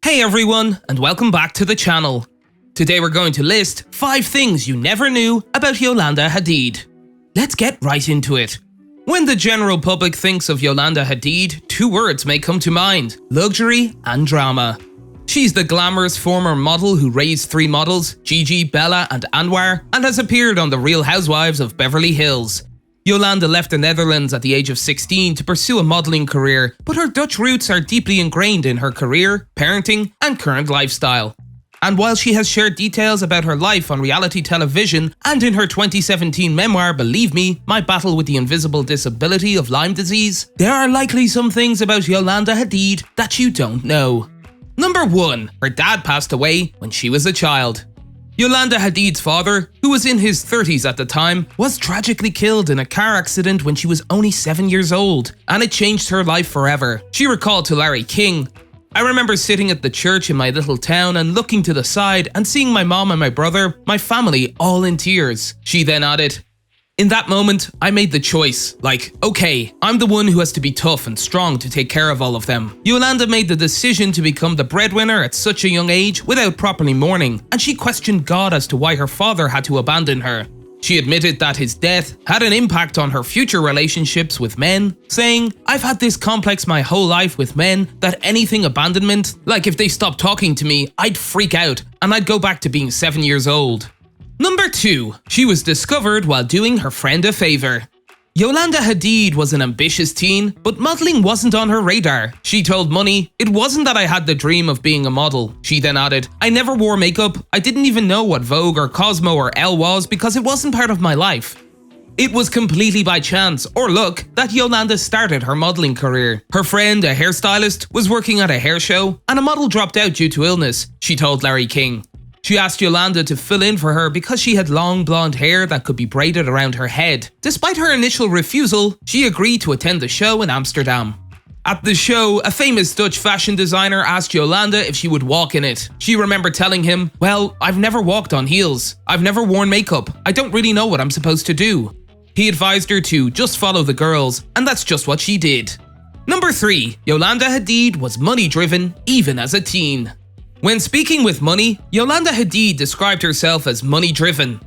Hey everyone, and welcome back to the channel. Today we're going to list 5 things you never knew about Yolanda Hadid. Let's get right into it. When the general public thinks of Yolanda Hadid, 2 words may come to mind: luxury and drama. She's the glamorous former model who raised 3 models, Gigi, Bella and Anwar, and has appeared on The Real Housewives of Beverly Hills. Yolanda left the Netherlands at the age of 16 to pursue a modelling career, but her Dutch roots are deeply ingrained in her career, parenting and current lifestyle. And while she has shared details about her life on reality television and in her 2017 memoir Believe Me, My Battle with the Invisible Disability of Lyme Disease, there are likely some things about Yolanda Hadid that you don't know. Number 1. Her dad passed away when she was a child. Yolanda Hadid's father, who was in his 30s at the time, was tragically killed in a car accident when she was only 7 years old, and it changed her life forever. She recalled to Larry King, "I remember sitting at the church in my little town and looking to the side and seeing my mom and my brother, my family, all in tears." She then added, "In that moment, I made the choice, okay, I'm the one who has to be tough and strong to take care of all of them." Yolanda made the decision to become the breadwinner at such a young age without properly mourning, and she questioned God as to why her father had to abandon her. She admitted that his death had an impact on her future relationships with men, saying, "I've had this complex my whole life with men that anything abandonment, like if they stopped talking to me, I'd freak out and I'd go back to being 7 years old." Number 2. She was discovered while doing her friend a favor. Yolanda Hadid was an ambitious teen, but modeling wasn't on her radar. She told Money, "It wasn't that I had the dream of being a model." She then added, "I never wore makeup. I didn't even know what Vogue or Cosmo or Elle was because it wasn't part of my life." It was completely by chance, or luck, that Yolanda started her modeling career. Her friend, a hairstylist, was working at a hair show, and a model dropped out due to illness, she told Larry King. She asked Yolanda to fill in for her because she had long blonde hair that could be braided around her head. Despite her initial refusal, she agreed to attend the show in Amsterdam. At the show, a famous Dutch fashion designer asked Yolanda if she would walk in it. She remembered telling him, "Well, I've never walked on heels. I've never worn makeup. I don't really know what I'm supposed to do." He advised her to just follow the girls, and that's just what she did. Number 3. Yolanda Hadid was money-driven even as a teen. When speaking with Money, Yolanda Hadid described herself as money-driven.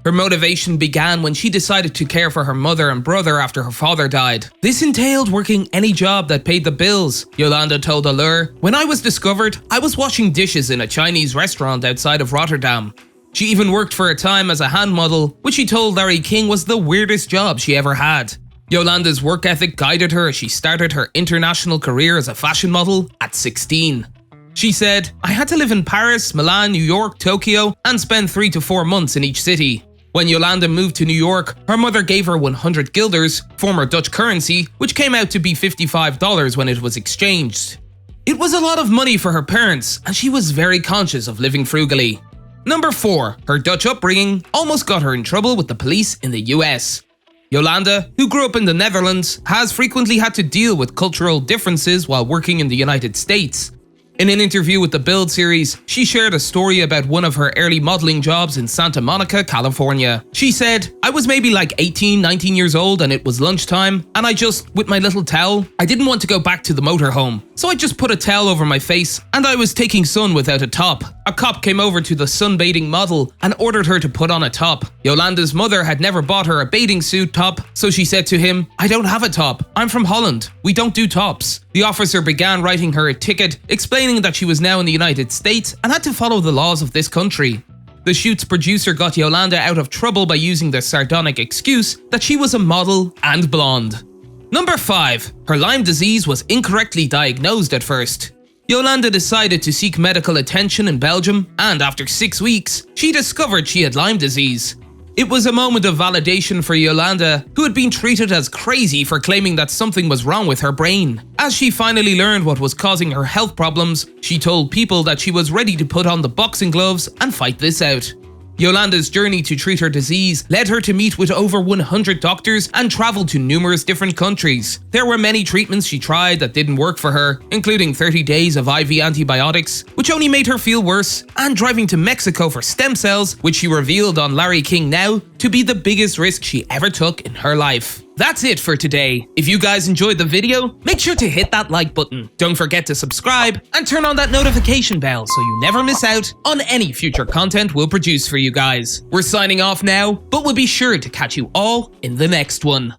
Her motivation began when she decided to care for her mother and brother after her father died. This entailed working any job that paid the bills. Yolanda told Allure, "When I was discovered, I was washing dishes in a Chinese restaurant outside of Rotterdam." She even worked for a time as a hand model, which she told Larry King was the weirdest job she ever had. Yolanda's work ethic guided her as she started her international career as a fashion model at 16. She said, "I had to live in Paris, Milan, New York, Tokyo, and spend 3 to 4 months in each city." When Yolanda moved to New York, her mother gave her 100 guilders, former Dutch currency, which came out to be $55 when it was exchanged. It was a lot of money for her parents, and she was very conscious of living frugally. Number 4. Her Dutch upbringing almost got her in trouble with the police in the US. Yolanda, who grew up in the Netherlands, has frequently had to deal with cultural differences while working in the United States. In an interview with the Build series, she shared a story about one of her early modeling jobs in Santa Monica, California. She said, "I was maybe like 18, 19 years old and it was lunchtime, and I just, with my little towel, I didn't want to go back to the motorhome. So I just put a towel over my face and I was taking sun without a top. A cop came over to the sunbathing model and ordered her to put on a top. Yolanda's mother had never bought her a bathing suit top, so she said to him, 'I don't have a top. I'm from Holland. We don't do tops.' The officer began writing her a ticket, explaining that she was now in the United States and had to follow the laws of this country. The shoot's producer got Yolanda out of trouble by using the sardonic excuse that she was a model and blonde. Number 5. Her Lyme disease was incorrectly diagnosed at first. Yolanda decided to seek medical attention in Belgium, and after 6 weeks, she discovered she had Lyme disease. It was a moment of validation for Yolanda, who had been treated as crazy for claiming that something was wrong with her brain. As she finally learned what was causing her health problems, she told people that she was ready to put on the boxing gloves and fight this out. Yolanda's journey to treat her disease led her to meet with over 100 doctors and travel to numerous different countries. There were many treatments she tried that didn't work for her, including 30 days of IV antibiotics, which only made her feel worse, and driving to Mexico for stem cells, which she revealed on Larry King Now to be the biggest risk she ever took in her life. That's it for today. If you guys enjoyed the video, make sure to hit that like button. Don't forget to subscribe and turn on that notification bell so you never miss out on any future content we'll produce for you guys. We're signing off now, but we'll be sure to catch you all in the next one.